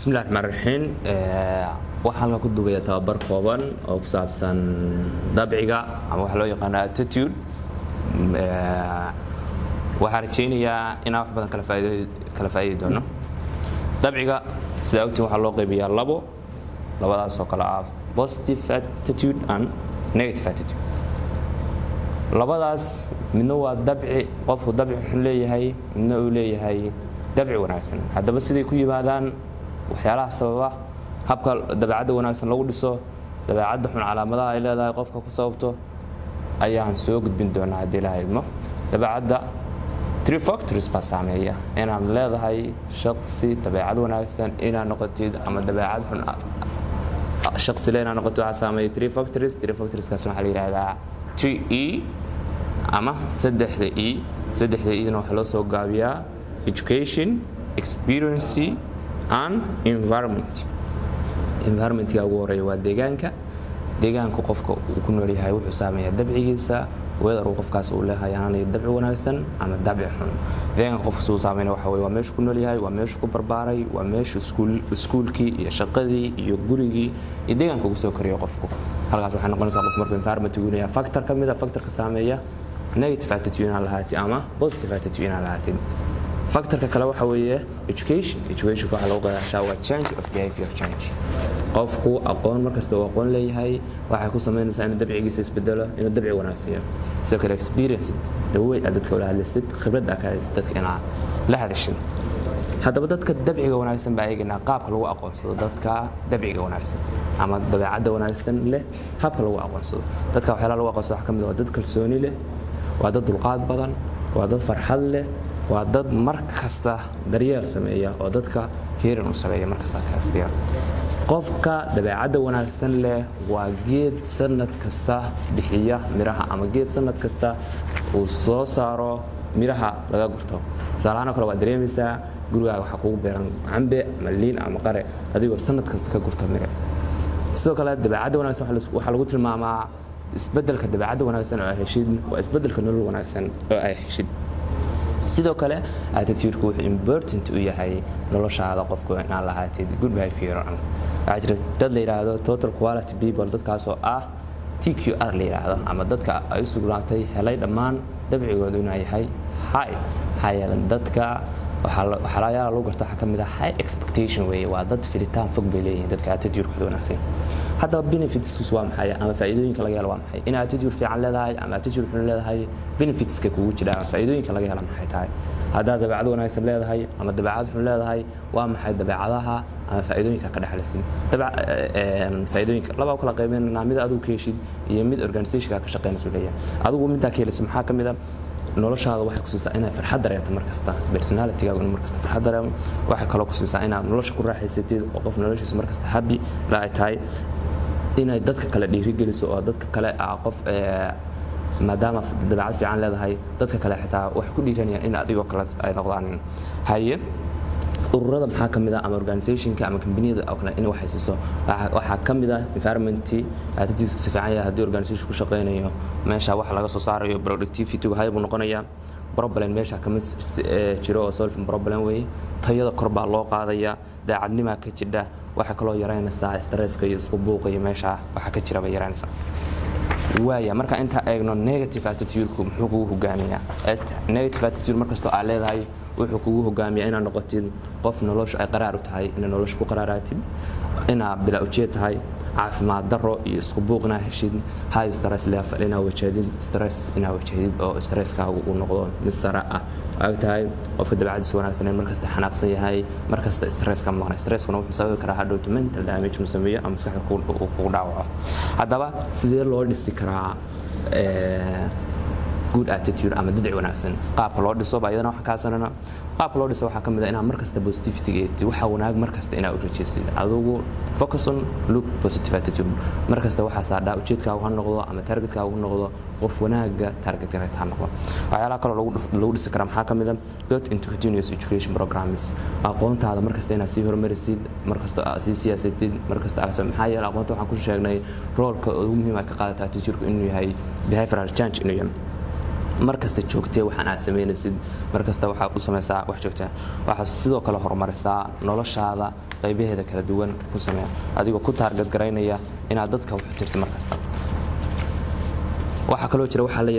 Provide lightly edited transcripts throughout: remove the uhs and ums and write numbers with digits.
بسم الله الرحمن الرحيم waxaan la ku duubaya tababar kooban oo ku saabsan dabciga ama waxa loo yaqaan attitude waxaan rajaynayaa in wax badan kala faa'iido doono dabciga sida ogtiin waxa loo qaybiyaa labadaas oo kala ah positive attitude and negative attitude labadaas midna waa dabci qofku dabci wuxuu leeyahay midna uu leeyahay dabci wanaagsan hadaba siday ku yimaadaan waxyaalaha sababa habka dabeecadda wanaagsan lagu dhiso dabeecadda xun calaamadaha ay leedahay qofka ku sababto ayaan soo gudbin doonaa hadii la haymo dabeecadda three factors baa saameeya inaan leedahay shakhsi dabeecad wanaagsan inaan noqotid ama dabeecad xun shakhsi inaan noqoto waxa saameeya three factors kaas waxa la yiraahdaa 3E ama 3E ina waxa loo soo gaabiyaa education experience and environment ugu horeeya waa deegaanka qofka uu ku nool yahay wuxuu saameeyaa dabcigiisa wada qofkaas uu leeyahay aanay dabci wanaagsan ama dabci xun deegaanka qofka soo saameeyaa waxa weeye waa meesha ku nool yahay waa meesha ku barbaaray waa meesha iskuulkii iyo shaqadii iyo gurigii iyo deegaanka uu soo koriyo qofku halkaas waxa noqonaysaa qof marka environment uu leeyahay factor kamid ah factorka saameeya negative attitude aan lahaatay ama positive attitude aan lahaatay factorka kale waxa weeye education waxa lagu qeexaa waa change of behavior change qofku aqoon markasta uu aqoon leeyahay waxa ku sameynaysaa in dabcigiisa isbedelo inuu dabci wanaagsan yahay sidoo kale experience dawey dadka wala hadlaysid khibrad ka haysid dadka inaa la hadashin hadaba dadka dabciga wanaagsan baa ayagana qaabka lagu aqoonsado dadka dabciga wanaagsan ama dabeecadda wanaagsan leh habka lagu aqoonsado dadka waxa lagu aqoonsado waxa kamid ah dad kalsooni leh waa dad dulqaad badan waa dad farxad leh waa dad markasta daryeel sameeya oo dadka keerin u sameeya markasta ka fiir qofka dabeecadda wanaagsan leh waa geed sanad kasta bixiya miraha ama geed sanad kasta uu soo saaro miraha laga gurto salaana kale waa dareemaysaa gurigaaga waxa kugu beeran cambe ama liin ama qare adigoo sanad kasta ka gurta miro sidoo kale dabeecadda wanaagsan waxa lagu tilmaamaa isbeddelka dabeecadda wanaagsan oo ay heshid waa isbeddelka nolol wanaagsan oo ay heshid sidoo kale attitude ku wuxuu important u yahay noloshaada qofku inaan lahaatid good behavior waxa jira dad la yiraahdo total quality people dadkaas oo ah TQR la yiraahdo ama dadka ay sugnaatay helay dhammaan dabcigoodu inuu yahay high dadka waxa lagu garto waxa kamid ah high expectation way waa dad filitaan fog bay leeyihiin dadka attitude ku wanaagsan hadda benefits waa maxay ama faa'iidooyinka laga helo waa maxay in attitude fiican leedahay ama attitude xun leedahay benefits ka kugu jira faa'iidooyinka laga helo maxay tahay hadda dabeecad wanaagsan leedahay ama dabeecad xun leedahay waa maxay dabeecadaha ama faa'iidooyinka ka dhaxlaysan faa'iidooyinka laba kala qaybinayna mid aad u keeshid iyo mid organization-ka ka shaqeynayso leeyahay adigu midda keelisa maxaa kamid ah noloshaada waxay ku siisaa inay farxad dareento markasta personality-gaaga inuu markasta farxad dareemo waxay kaloo ku siisaa inaad nolosha ku raaxaysatid oo qof noloshiisa markasta happy la tahay inay dadka kale dhiirigeliso oo dadka kale qof maadaama dabeecad fiican leedahay dadka kale xitaa wax ku dhiiranayaan in adigoo kale ay noqdaan haye ururada maxaa kamid ah ama organization-ka ama company-da oo kale in wax haysiso waxa kamid ah environment attitude si fiican yahay hadii organization ku shaqeynayo meesha wax laga soo saarayo productivity-ga hayb noqonaya problem meesha kama jiro oo solving problem way tayada kor baa loo qaadaya daacadnimo ka jidha waxa kaloo yareynaysa stress-ka iyo isku buuqa iyo meesha waxa ka jira yareynaysa waaya marka inta eegno negative attitude-ku muxuu kugu hogaamiyaa negative attitude markasta aad leedahay wuxuu kugu hogaamiyaa inaad noqotid qof nolosha ay qaraar u tahay inaad nolosha ku qaraaraatid inaad bila ujeed tahay caafimaad daro iyo isku buuqna heshid high stress level inaad wajahid oo stresskaagu uu noqdo mid sare ah ay tahay qofka dabeecadiisa wanaagsan markasta xanaaqsan yahay markasta stresska maqan stresskuna wuxuu sababi karaa hadhow mental damage uu sameeyo ama maskaxda ku dhaawaco haddaba sidee loo dhisi karaa good attitude ama dadci wanaagsan qaabka loo dhiso baayadana waxa ka sanana qaabka loo dhiso waxa kamid ah inaad markasta positivity waxa wanaag markasta inaad u rajaysid adigu focus on look positive attitude markasta waxa saadha ujeedkaagu ha noqdo ama targetkaagu ha noqdo qof wanaaga targetkiisa ha noqdo waxyaalaha kale lagu dhisi karaa maxaa kamid ah build into continuous education programs aqoontaada markasta inaad sii horumarisid markasta aad sii siyaasadid markasta aad maxaa yeelay aqoonta waxaan ku sheegnay roolka ugu muhiim ah ka qaadata attitude inuu yahay behavioral change inuu yahay markasta joogtee waxaan aad sameynaysid markasta waxa u sameeysaa wax joogtaa waxa sidoo kale horumarisaa noloshaada qaybaheeda kala duwan ku sameeyo adigoo ku target gareynaya inaad dadka wax tirto markasta waxa kaloo jira waxa la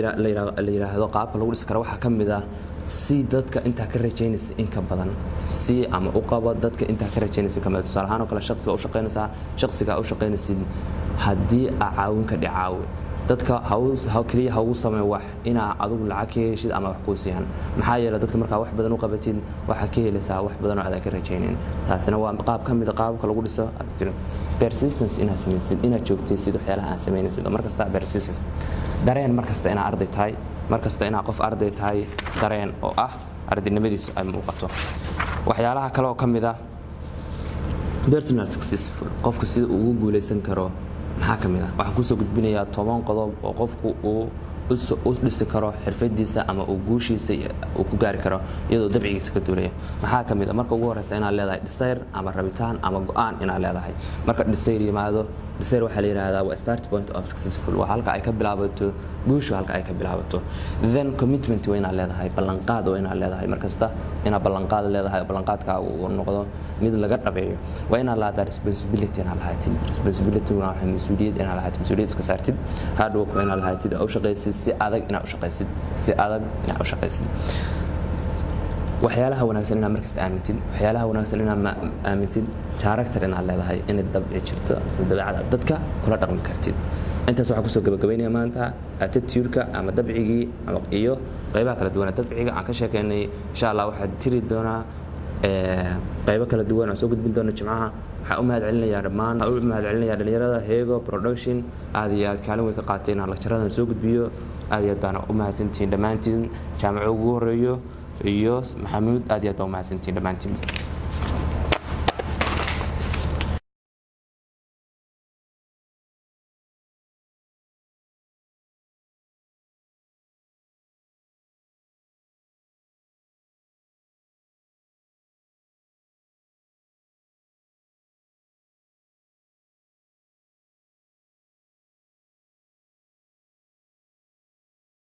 yiraahdo qaabka lagu dhisi karo waxa kamid ah si dadka inta ka rajaynaysa in ka badan si ama u qabo dadka inta ka rajaynaysa kamid tusaalahaan oo kale shakhsiga u shaqeynaysid hadii caawin ka dhacaaw dadka haw kaliya haw sameey wax ina adigu lacag ka heshid ama wax ku siiyaan maxaa yeelay dadka marka wax badan u qabatid waxa ka helaysaa wax badan oo aad ka rajayneen taasina waa qaab kamid ah qaabka lagu dhiso persistence ina sameeysid ina joogtaysid waxyaalaha aan sameynaysid markasta persistence dareen markasta ina arday tahay markasta ina qof arday tahay dareen oo ah ardaynimadiisu ay muuqato waxyaalaha kale oo kamid ah personal successful qofku sida uu guuleysan karo maxaa kamid ah waxaan ku soo gudbinayaa 10 qodob oo qofku uu dhisi karo xirfadiisa ama uu guushiisa uu ku gaari karo iyadoo dabcigiisa ka duulaya maxaa kamid ah marka ugu horeysa inaad leedahay desire ama rabitaan ama go'aan inaad leedahay marka desire yimaado desire waxa la yiraahdaa waa start point of successful waa halka ay ka bilaabato guushu halka ay ka bilaabato then commitment waa inaad leedahay ballanqaad waa inaad leedahay markasta inaad ballanqaad leedahay ballanqaadka uu noqdo mid laga dhabeeyo waa inaad leedahay responsibility inaad lahaatid responsibility waa mas'uuliyad inaad lahaatid mas'uuliyad iska saartid hard work waa inaad lahaatid oo shaqaysid si adag inaad u shaqaysid waxyaalaha wanaagsan inaad markasta aamintid waxyaalaha wanaagsan inaad aamintid character inaad leedahay in dabci jirto dabeecada dadka kula dhaqmi kartid intaas waxa ku soo gabagabeynaya maanta attitude-ka ama dabcigii ama iyo qaybaha kala duwan dabciga aan ka sheekeynay insha Allah waxa tiri doonaa qaybo kala duwan oo soo gudbin doona jimcaha waxa u mahadcelinayaa dhammaan dhalinyarada Heego Production aad iyo aad kaalin weyn ka qaateen lecture-radan soo gudbiyo aad iyo aad baan u mahadsantiin dhamaantiin jaamaco ugu horeeyo iyo Maxamuud aad iyo aad baan u mahadsantiin dhamaantiin